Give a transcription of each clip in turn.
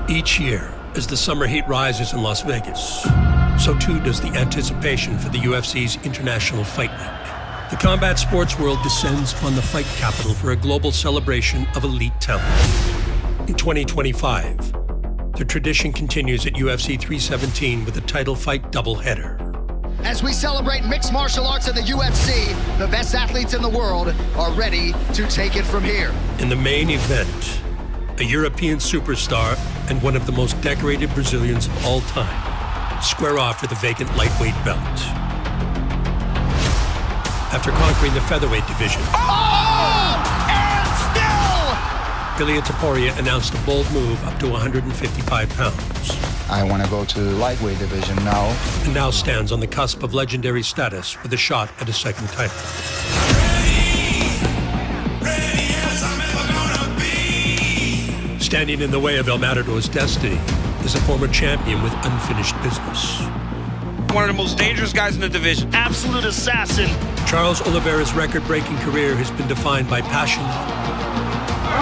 Each year, as the summer heat rises in Las Vegas, so too does the anticipation for the UFC's International Fight Week. The combat sports world descends upon the fight capital for a global celebration of elite talent. In 2025, the tradition continues at UFC 317 with a title fight doubleheader. As we celebrate mixed martial arts in the UFC, the best athletes in the world are ready to take it from here. In the main event, a European superstar and one of the most decorated Brazilians of all time square off for the vacant lightweight belt. After conquering the featherweight division, And still! Ilia Topuria announced a bold move up to 155 pounds. I want to go to the lightweight division now. And now stands on the cusp of legendary status with a shot at a second title. Standing in the way of El Matador's destiny is a former champion with unfinished business. One of the most dangerous guys in the division. Absolute assassin. Charles Oliveira's record-breaking career has been defined by passion.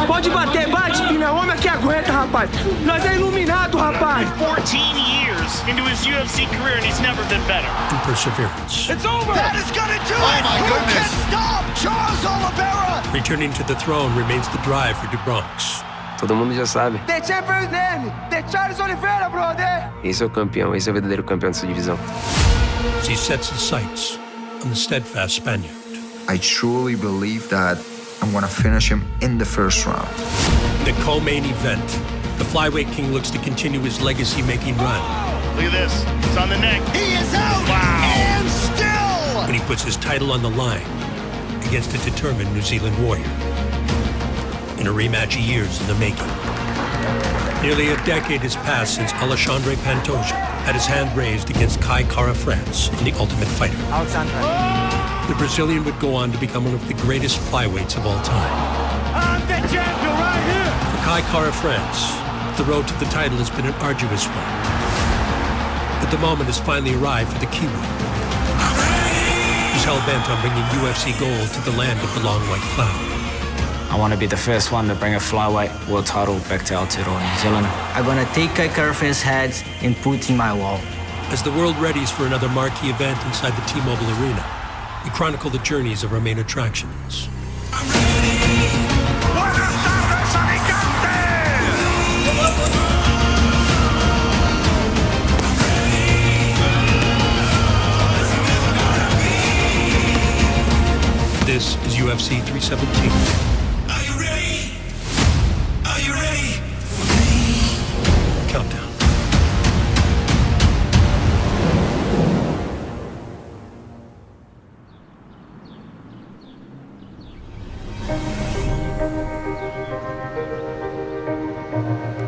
Pode bater, bate, final. Homem aqui aguenta, rapaz. Nós é iluminado, rapaz. 14 years into his UFC career and he's never been better. And perseverance. It's over. That is gonna do it! my Who goodness. can stop Charles Oliveira? Returning to the throne remains the drive for DuBronx. Todo mundo já sabe. The champion's name, the Charles Oliveira, brother. Esse é o campeão, esse é o verdadeiro campeão dessa divisão. As he sets his sights on the steadfast Spaniard. I truly believe that I'm going to finish him in the first round. In the co-main event, the flyweight king looks to continue his legacy-making run Look at this. It's on the neck. He is out! Wow. And still! when he puts his title on the line against a determined New Zealand warrior. In a rematch of years in the making. Nearly a decade has passed since Alexandre Pantoja had his hand raised against Kai Kara France in The Ultimate Fighter. The Brazilian would go on to become one of the greatest flyweights of all time. I'm the champion right here. For Kai Kara France, the road to the title has been an arduous one. But the moment has finally arrived for the Kiwi. He's hell-bent on bringing UFC gold to the land of the long white cloud. I want to be the first one to bring a flyweight world title back to Aotearoa, New Zealand. I'm going to take Kai Kara-France's head and put in my wall. As the world readies for another marquee event inside the T-Mobile Arena, we chronicle the journeys of our main attractions. This is UFC 317. Are you ready? Are you ready for me? Countdown.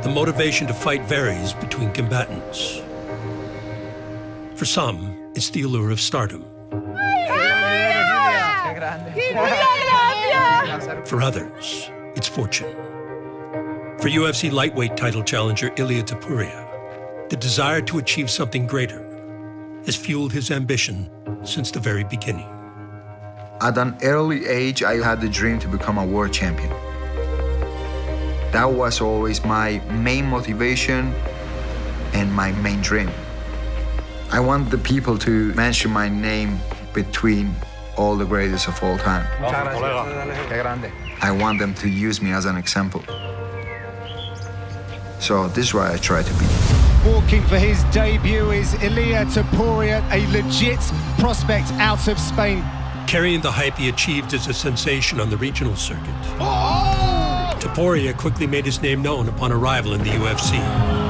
The motivation to fight varies between combatants. For some, it's the allure of stardom. For others, it's fortune. For UFC lightweight title challenger Ilia Topuria, the desire to achieve something greater has fueled his ambition since the very beginning. At an early age, I had the dream to become a world champion. That was always my main motivation and my main dream. I want the people to mention my name between all the greatest of all time. I want them to use me as an example. So this is why I try to be. Walking for his debut is Ilia Topuria, a legit prospect out of Spain. Carrying the hype he achieved as a sensation on the regional circuit, Topuria quickly made his name known upon arrival in the UFC.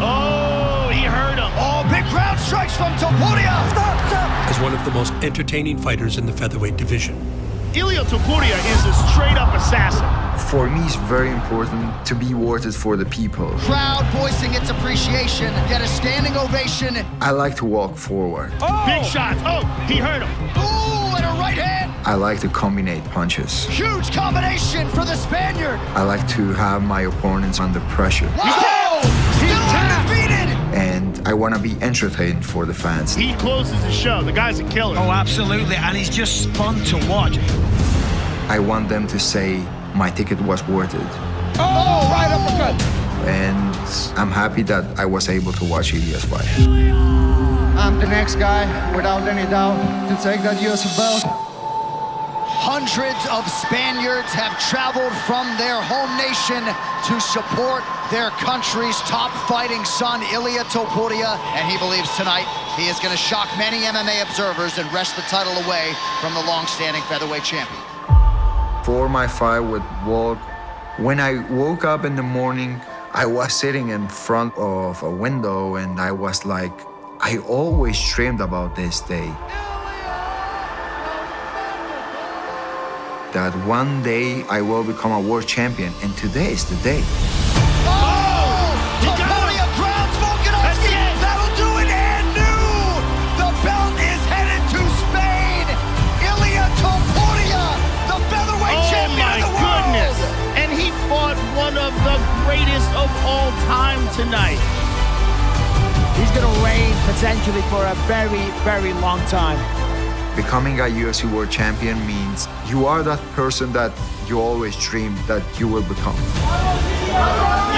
Oh, he hurt him. Oh, big crowd strikes from Topuria! Stop! As one of the most entertaining fighters in the featherweight division. Ilia Topuria is a straight-up assassin. For me, it's very important to be worth it for the people. Crowd voicing its appreciation, get a standing ovation. I like to walk forward. Big shots. Oh, he hurt him. Ooh, and a right hand. I like to combine punches. Huge combination for the Spaniard. I like to have my opponents under pressure. Whoa! Still undefeated. And I want to be entertained for the fans. He closes the show. The guy's a killer. Oh, absolutely, and he's just fun to watch. I want them to say my ticket was worth it. Oh, right uppercut. And fights. I'm happy that I was able to watch Ilya's fight. I'm the next guy, without any doubt, to take that UFC belt. Hundreds of Spaniards have traveled from their home nation to support their country's top fighting son, Ilia Topuria, and he believes tonight he is going to shock many MMA observers and wrest the title away from the long-standing featherweight champion. For my fight with Walt, when I woke up in the morning, I was sitting in front of a window and I was like, I always dreamed about this day. That one day I will become a world champion, and today is the day. Topuria grounds Volkanovski. That'll do it, and new. The belt is headed to Spain. Ilia Topuria, the featherweight champion of the world. Goodness. And he fought one of the greatest of all time tonight. He's gonna reign potentially for a very, very long time. Becoming a UFC world champion means you are that person that you always dreamed that you will become. We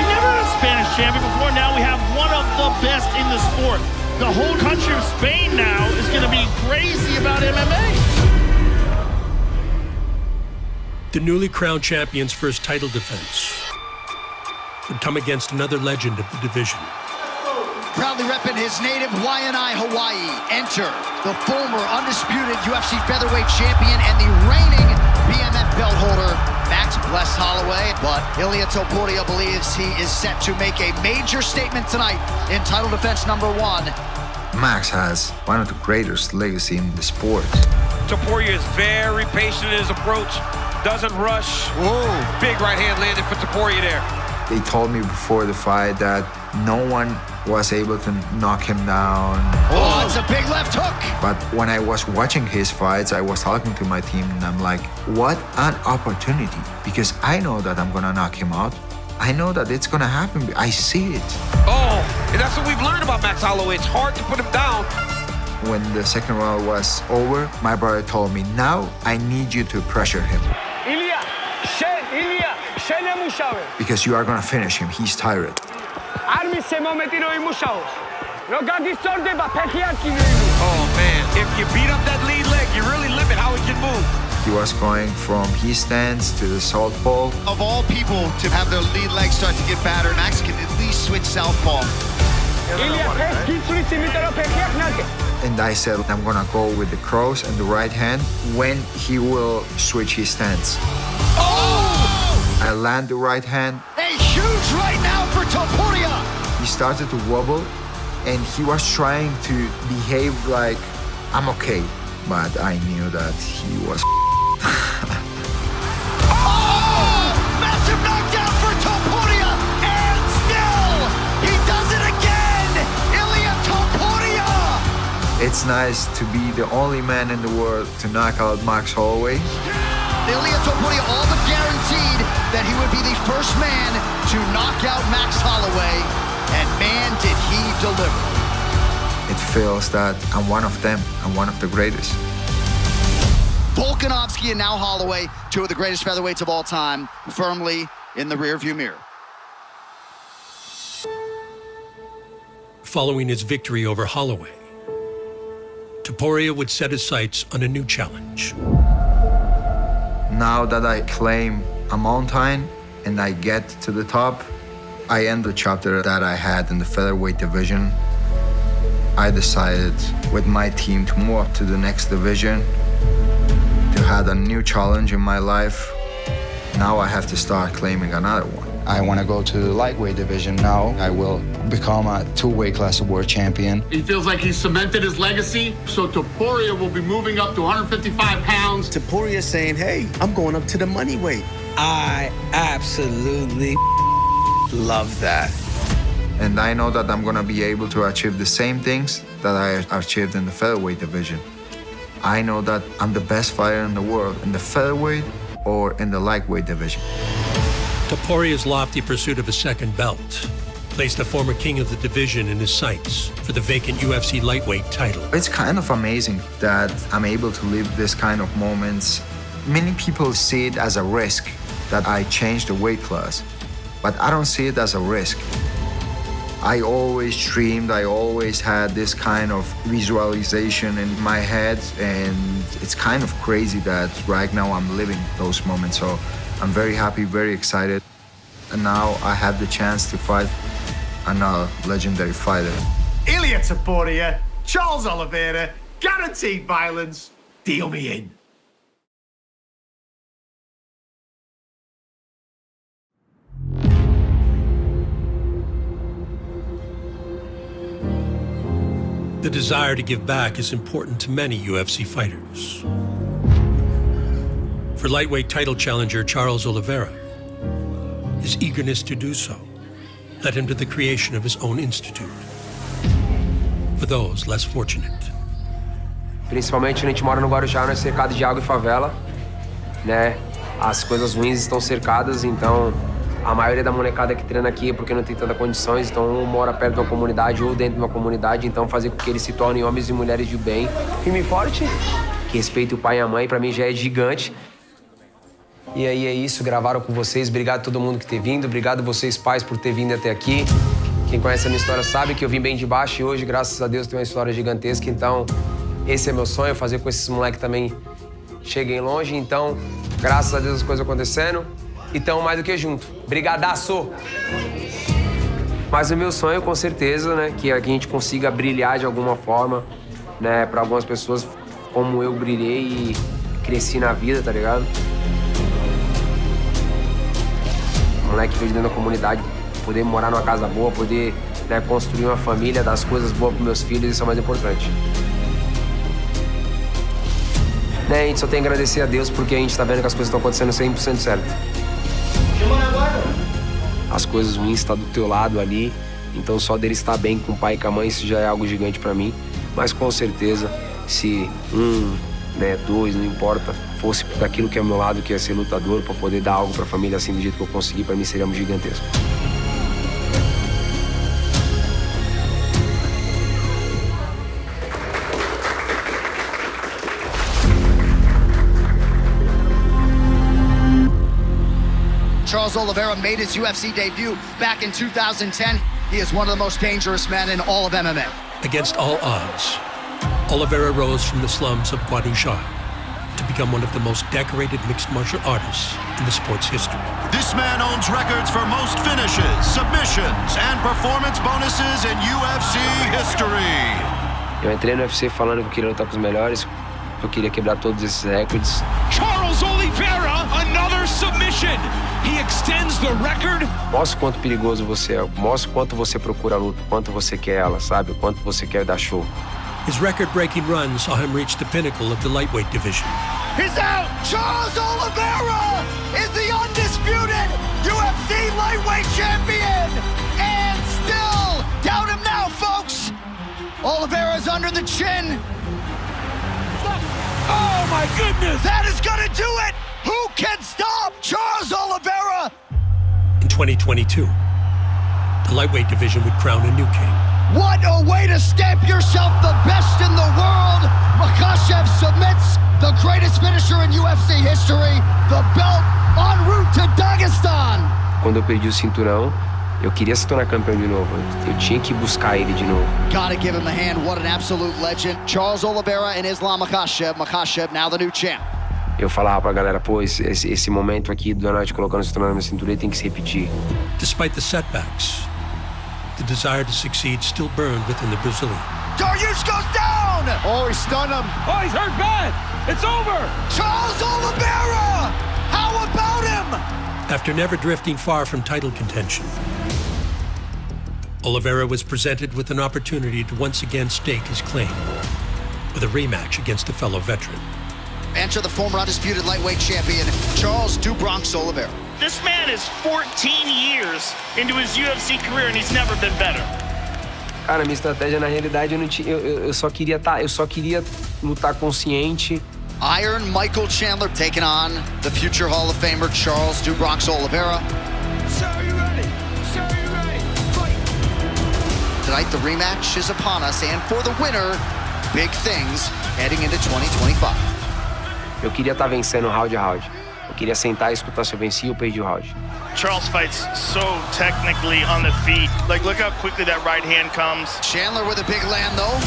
never had a Spanish champion before. Now we have one of the best in the sport. The whole country of Spain now is going to be crazy about MMA. The newly crowned champion's first title defense would come against another legend of the division. Proudly repping his native Waianae, Hawaii, enter the former undisputed UFC featherweight champion and the reigning BMF belt holder, Max Bless Holloway. But Ilia Topuria believes he is set to make a major statement tonight in title defense number 1. Max has one of the greatest legacy in the sport. Topuria is very patient in his approach, doesn't rush. Whoa, big right hand landed for Topuria there. They told me before the fight that no one was able to knock him down. Oh, it's a big left hook. But when I was watching his fights, I was talking to my team and I'm like, what an opportunity. Because I know that I'm gonna knock him out. I know that it's gonna happen. I see it. Oh, and that's what we've learned about Max Holloway. It's hard to put him down. When the second round was over, my brother told me, now I need you to pressure him. Because you are gonna finish him. He's tired. Oh man, if you beat up that lead leg, you really limit how he can move. He was going from his stance to the southpaw. Of all people to have their lead leg start to get battered, Max can at least switch southpaw. And I said, I'm gonna go with the cross and the right hand when he will switch his stance. Oh! I land the right hand. A huge right now for Topuria. He started to wobble and he was trying to behave like, I'm okay. But I knew that he was Oh! Massive knockdown for Topuria. And still, he does it again. Ilia Topuria. It's nice to be the only man in the world to knock out Max Holloway. Ilia Topuria all but guaranteed that he would be the first man to knock out Max Holloway, and man, did he deliver. It feels that I'm one of them. I'm one of the greatest. Volkanovski and now Holloway, two of the greatest featherweights of all time, firmly in the rearview mirror. Following his victory over Holloway, Topuria would set his sights on a new challenge. Now that I claim a mountain and I get to the top, I end the chapter that I had in the featherweight division. I decided with my team to move up to the next division, to have a new challenge in my life. Now I have to start claiming another one. I want to go to the lightweight division now. I will become a two-weight class world champion. He feels like he's cemented his legacy, so Topuria will be moving up to 155 pounds. Topuria saying, hey, I'm going up to the money weight. I absolutely love that. And I know that I'm going to be able to achieve the same things that I achieved in the featherweight division. I know that I'm the best fighter in the world in the featherweight or in the lightweight division. Topuria's lofty pursuit of a second belt placed the former king of the division in his sights for the vacant UFC lightweight title. It's kind of amazing that I'm able to live this kind of moments. Many people see it as a risk that I change the weight class, but I don't see it as a risk. I always dreamed, I always had this kind of visualization in my head, and it's kind of crazy that right now I'm living those moments. So I'm very happy, very excited. And now I have the chance to fight another legendary fighter. İzle Topuria, Charles Oliveira, guaranteed violence. Deal me in. The desire to give back is important to many UFC fighters. For lightweight title challenger Charles Oliveira, his eagerness to do so led him to the creation of his own institute for those less fortunate. Principalmente a gente mora no Guarujá, nós cercado de água e favela, né? As coisas ruins estão cercadas, então a maioria da molecada que treina aqui é porque não tem tanta condições, então ou mora perto de uma comunidade ou dentro de uma comunidade, então fazer com que eles se tornem homens e mulheres de bem. Firme e forte, que respeite o pai e a mãe, pra mim já é gigante. E aí é isso, gravaram com vocês, obrigado a todo mundo que ter vindo, obrigado vocês pais por ter vindo até aqui. Quem conhece a minha história sabe que eu vim bem de baixo e hoje, graças a Deus, tenho uma história gigantesca, então esse é meu sonho, fazer com que esses moleques também cheguem longe, então graças a Deus as coisas acontecendo. Então, mais do que junto. Brigadaço! Mas o meu sonho, com certeza, né, que a gente consiga brilhar de alguma forma, né, para algumas pessoas como eu brilhei e cresci na vida, tá ligado? Moleque veio dentro da comunidade, poder morar numa casa boa, poder, né, construir uma família, dar as coisas boas pros meus filhos, isso é o mais importante. Né, a gente só tem que agradecer a Deus porque a gente tá vendo que as coisas estão acontecendo 100% certo. As coisas ruins estão do teu lado ali, então só dele estar bem com o pai e com a mãe, isso já é algo gigante pra mim. Mas com certeza, se né, dois, não importa, fosse daquilo que é ao meu lado, que é ser lutador, pra poder dar algo pra família assim do jeito que eu consegui, pra mim seria um gigantesco. Charles Oliveira made his UFC debut back in 2010. He is one of the most dangerous men in all of MMA. Against all odds, Oliveira rose from the slums of Guarujá to become one of the most decorated mixed martial artists in the sport's history. This man owns records for most finishes, submissions, and performance bonuses in UFC history. Eu entrei no UFC falando que eu queria lutar com os melhores, eu queria quebrar todos esses recordes. Charles Oliveira, another submission. He extends the record. Mostra o quanto perigoso você é, mostra o quanto você procura a luta, o quanto você quer ela, sabe? O quanto você quer dar show. His record-breaking run saw him reach the pinnacle of the lightweight division. He's out! Charles Oliveira is the undisputed UFC lightweight champion! And still, doubt him now, folks! Oliveira's under the chin. Oh my goodness! That is gonna do it! Who can stop Charles Oliveira? In 2022, the lightweight division would crown a new king. What a way to stamp yourself the best in the world! Makhachev submits the greatest finisher in UFC history, the belt en route to Dagestan. Quando eu perdi o cinturão, eu queria se tornar campeão de novo. Eu tinha que buscar ele de novo. Gotta give him a hand. What an absolute legend. Charles Oliveira and Islam Makhachev. Makhachev now the new champ. Eu falava pra galera, pô, esse momento aqui do Donald colocando o cinturão na minha cintura tem que se repetir. Despite the setbacks, the desire to succeed still burned within the Brazilian. Dariush goes down! Oh, he stunned him. Oh, he's hurt bad. It's over. Charles Oliveira! How about him? After never drifting far from title contention, Oliveira was presented with an opportunity to once again stake his claim with a rematch against a fellow veteran. Enter the former undisputed lightweight champion, Charles "Do Bronx" Oliveira. This man is 14 years into his UFC career and he's never been better. Cara, minha estratégia na realidade eu só queria lutar consciente. Iron Michael Chandler taking on the future Hall of Famer Charles "Do Bronx" Oliveira. So you ready? So you ready? Fight! Tonight the rematch is upon us, and for the winner, big things heading into 2025. Eu queria estar vencendo round a round. Eu queria sentar e escutar se eu venci ou perdi o round. Charles fights so technically on the feet. Like, look how quickly that right hand comes. Chandler with a big land, though.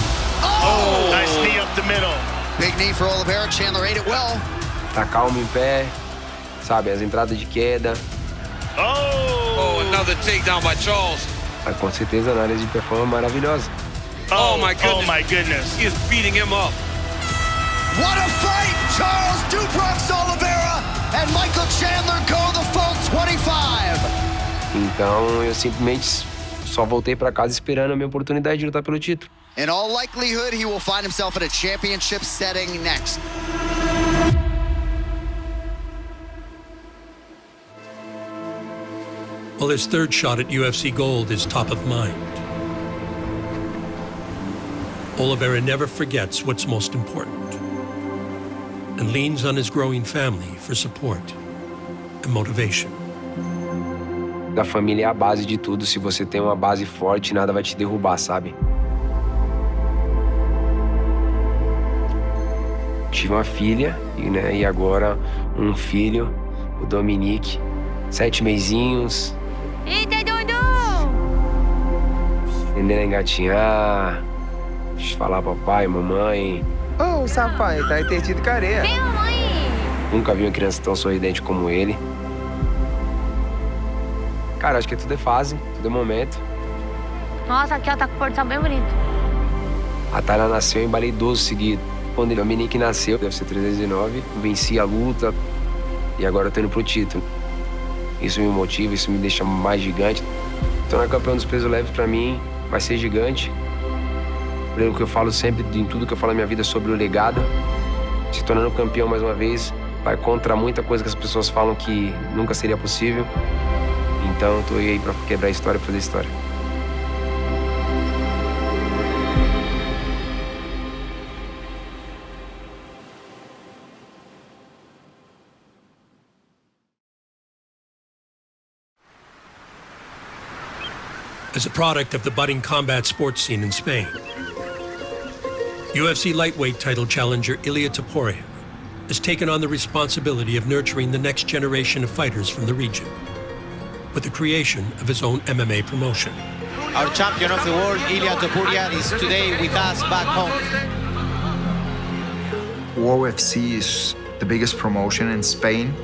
Oh, nice knee up the middle. Big knee for Oliveira. Chandler ate it well. Tá calmo em pé, sabe, as entradas de queda. Oh, another takedown by Charles. Mas com certeza na área de performance maravilhosa. Oh my goodness. Oh my goodness. He is beating him up. What a fight! Charles Duprox Oliveira and Michael Chandler go the full 25. Então eu simplesmente só voltei pra casa esperando a minha oportunidade de lutar pelo título. In all likelihood, he will find himself in a championship setting next. While his third shot at UFC gold is top of mind, Oliveira never forgets what's most important and leans on his growing family for support and motivation. A família é a base de tudo. Se você tem uma base forte, nada vai te derrubar, sabe? Tive uma filha e agora um filho, o Dominique, 7 mesinhos. Eita, Dudu! Aprendendo a engatinhar, falar papai, mamãe. Oh, safado, tá entendido careia. Vem, mamãe! Nunca vi uma criança tão sorridente como ele. Cara, acho que tudo é fase, tudo é momento. Nossa, aqui ó, tá com o pôr do sol bem bonito. A Tayla nasceu em embalei 12 seguido. Quando o Dominique nasceu, deve ser 309, venci a luta e agora eu tô indo pro título. Isso me motiva, isso me deixa mais gigante. Tornar campeão dos pesos leves pra mim vai ser gigante. Pelo que eu falo sempre, em tudo que eu falo na minha vida sobre o legado. Se tornando campeão mais uma vez, vai contra muita coisa que as pessoas falam que nunca seria possível. Então eu tô aí pra quebrar a história e fazer história. As a product of the budding combat sports scene in Spain, UFC lightweight title challenger Ilia Topuria has taken on the responsibility of nurturing the next generation of fighters from the region, with the creation of his own MMA promotion. Our champion of the world, Ilia Topuria, is today with us back home. UFC is the biggest promotion in Spain.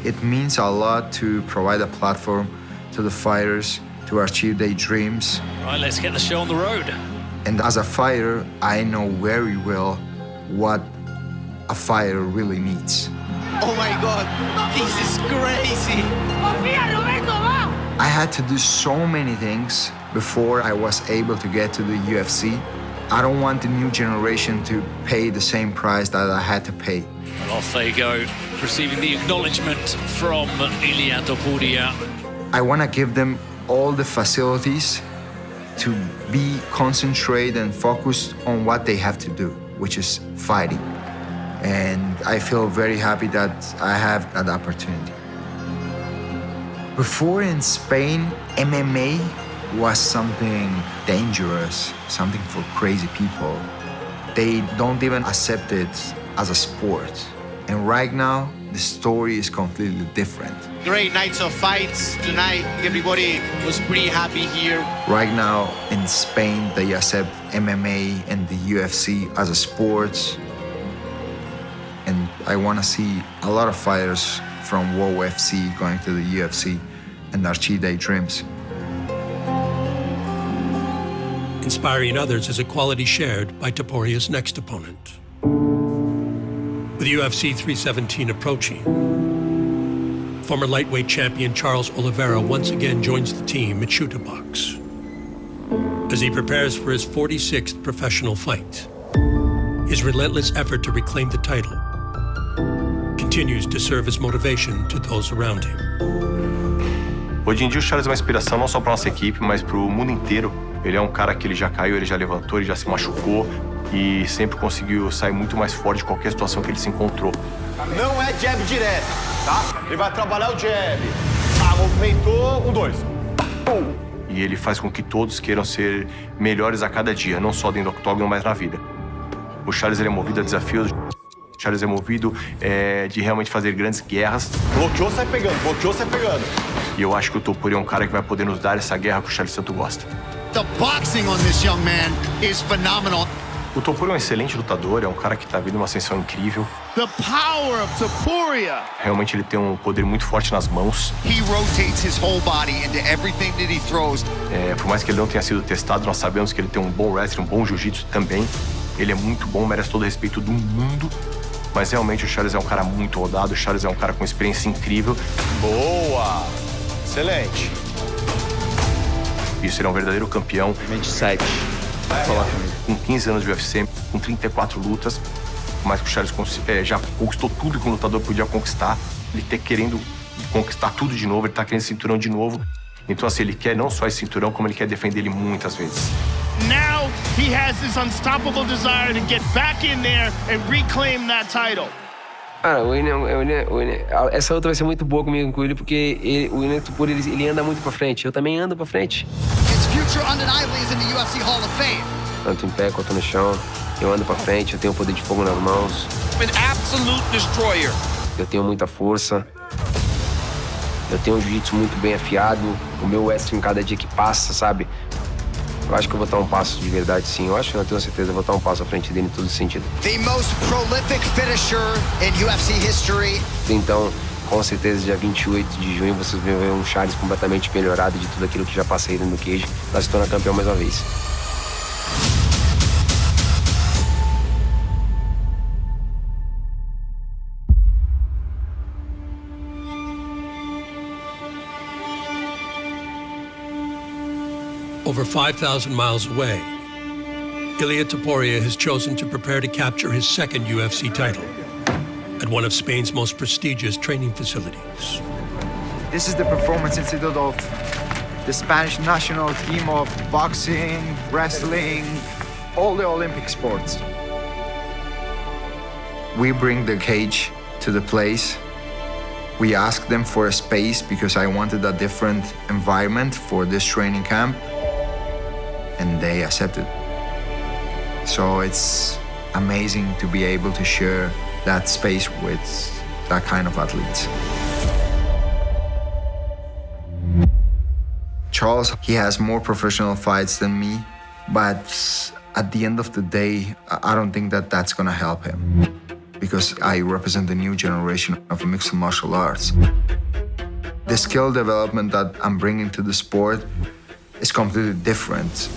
It means a lot to provide a platform to the fighters to achieve their dreams. All right, let's get the show on the road. And as a fighter, I know very well what a fighter really needs. Oh my God, this is crazy. I had to do so many things before I was able to get to the UFC. I don't want the new generation to pay the same price that I had to pay. Well, off they go, receiving the acknowledgement from Ilia Topuria. I want to give them all the facilities to be concentrated and focused on what they have to do, which is fighting. And I feel very happy that I have that opportunity. Before in Spain, MMA was something dangerous, something for crazy people. They don't even accept it as a sport. And right now, the story is completely different. Great nights of fights tonight. Everybody was pretty happy here. Right now in Spain, they accept MMA and the UFC as a sport. And I want to see a lot of fighters from UFC going to the UFC and achieve their dreams. Inspiring others is a quality shared by Topuria's next opponent. With UFC 317 approaching, former lightweight champion Charles Oliveira once again joins the team at Shooter Box as he prepares for his 46th professional fight. His relentless effort to reclaim the title continues to serve as motivation to those around him. Hoje em dia o Charles é uma inspiração não só para nossa equipe, mas para o mundo inteiro. Ele é um cara que ele já caiu, ele já levantou, ele já se machucou e sempre conseguiu sair muito mais forte de qualquer situação que ele se encontrou. Não é jab direto, tá? Ele vai trabalhar o jab. Movimentou, 2. E ele faz com que todos queiram ser melhores a cada dia, não só dentro do octógono, mas na vida. O Charles ele é movido a desafios Charles é movido de realmente fazer grandes guerras. Bloqueou, sai pegando. E eu acho que o Topuria é um cara que vai poder nos dar essa guerra que o Charles tanto gosta. The boxing on this young man is phenomenal. O Topuria é um excelente lutador, é um cara que tá vindo uma ascensão incrível. The power of Topuria. Realmente ele tem um poder muito forte nas mãos. He rotates his whole body into everything that he throws. Por mais que ele não tenha sido testado, nós sabemos que ele tem um bom wrestling, um bom jiu-jitsu também. Ele é muito bom, merece todo o respeito do mundo. Mas realmente o Charles é um cara muito rodado, o Charles é um cara com experiência incrível. Boa! Excelente. Isso, ele é um verdadeiro campeão. 27. Falar comigo. Com 15 anos de UFC, com 34 lutas, mas que o Charles já conquistou tudo que um lutador podia conquistar. Ele tá querendo conquistar tudo de novo, ele tá querendo cinturão de novo. Então, assim, ele quer não só esse cinturão, como ele quer defender ele muitas vezes. Now he has this unstoppable desire to get back in there and reclaim that title. Cara, o William, essa luta vai ser muito boa comigo com ele, porque o William Topuria, ele anda muito pra frente. Eu também ando pra frente. His future undeniably is in the UFC Hall of Fame. Tanto em pé quanto no chão. Eu ando pra frente, eu tenho o poder de fogo nas mãos. An absolute destroyer. Eu tenho muita força. Eu tenho um jiu-jitsu muito bem afiado. O meu wrestling cada dia que passa, sabe? Eu acho que eu vou dar um passo de verdade, sim. Eu acho que eu tenho certeza, eu vou dar um passo à frente dele em todo sentido. The most prolific finisher in UFC history. Então, com certeza, dia 28 de junho, vocês vão ver um Charles completamente melhorado de tudo aquilo que já passei dentro do cage. Nós se torna campeão mais uma vez. Over 5,000 miles away, Ilia Topuria has chosen to prepare to capture his second UFC title at one of Spain's most prestigious training facilities. This is the Performance Institute of the Spanish national team of boxing, wrestling, all the Olympic sports. We bring the cage to the place. We asked them for a space because I wanted a different environment for this training camp. And they accepted. So it's amazing to be able to share that space with that kind of athletes. Charles, he has more professional fights than me, but at the end of the day, I don't think that that's gonna help him because I represent the new generation of mixed martial arts. The skill development that I'm bringing to the sport is completely different.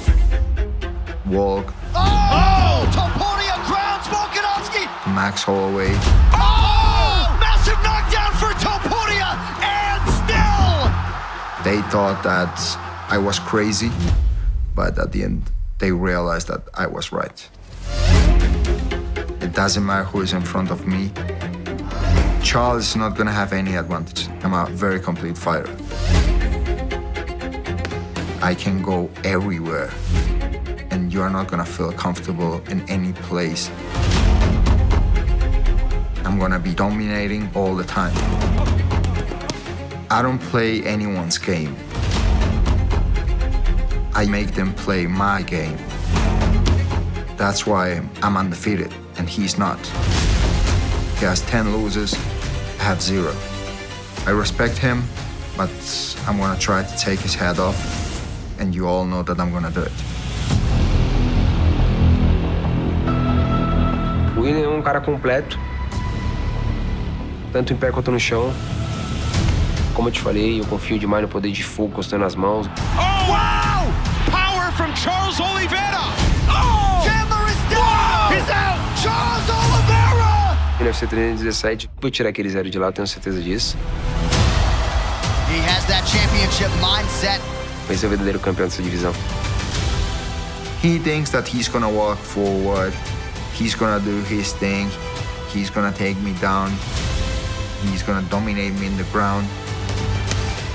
Walk. Oh! Topuria grounds Volkanovski! Max Holloway. Oh! Massive knockdown for Topuria! And still! They thought that I was crazy, but at the end, they realized that I was right. It doesn't matter who is in front of me. Charles is not gonna have any advantage. I'm a very complete fighter. I can go everywhere, and you are not gonna feel comfortable in any place. I'm gonna be dominating all the time. I don't play anyone's game. I make them play my game. That's why I'm undefeated, and he's not. He has 10 losses, I have 0. I respect him, but I'm gonna try to take his head off, and you all know that I'm gonna do it. O William é um cara completo, tanto em pé quanto no chão. Como eu te falei, eu confio demais no poder de fogo constando as mãos. Oh, wow! Power from Charles Oliveira! Oh! Chandler is down! He's out! Charles Oliveira! No UFC 317, vou tirar aquele 0 de lá, tenho certeza disso. He has that championship mindset. Vai ser o verdadeiro campeão dessa divisão. He thinks that he's gonna walk forward, he's gonna do his thing, he's gonna take me down, he's gonna dominate me in the ground.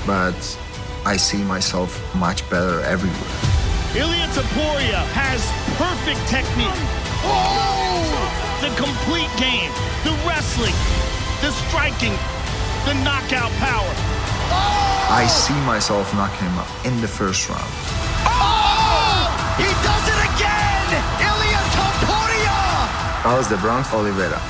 But I see myself much better everywhere. Ilia Topuria has perfect technique. Oh! The complete game, the wrestling, the striking, the knockout power. Oh! I see myself knocking him out in the first round. Oh! He does it again! Ilia Topuria! How's the Bronx, Oliveira?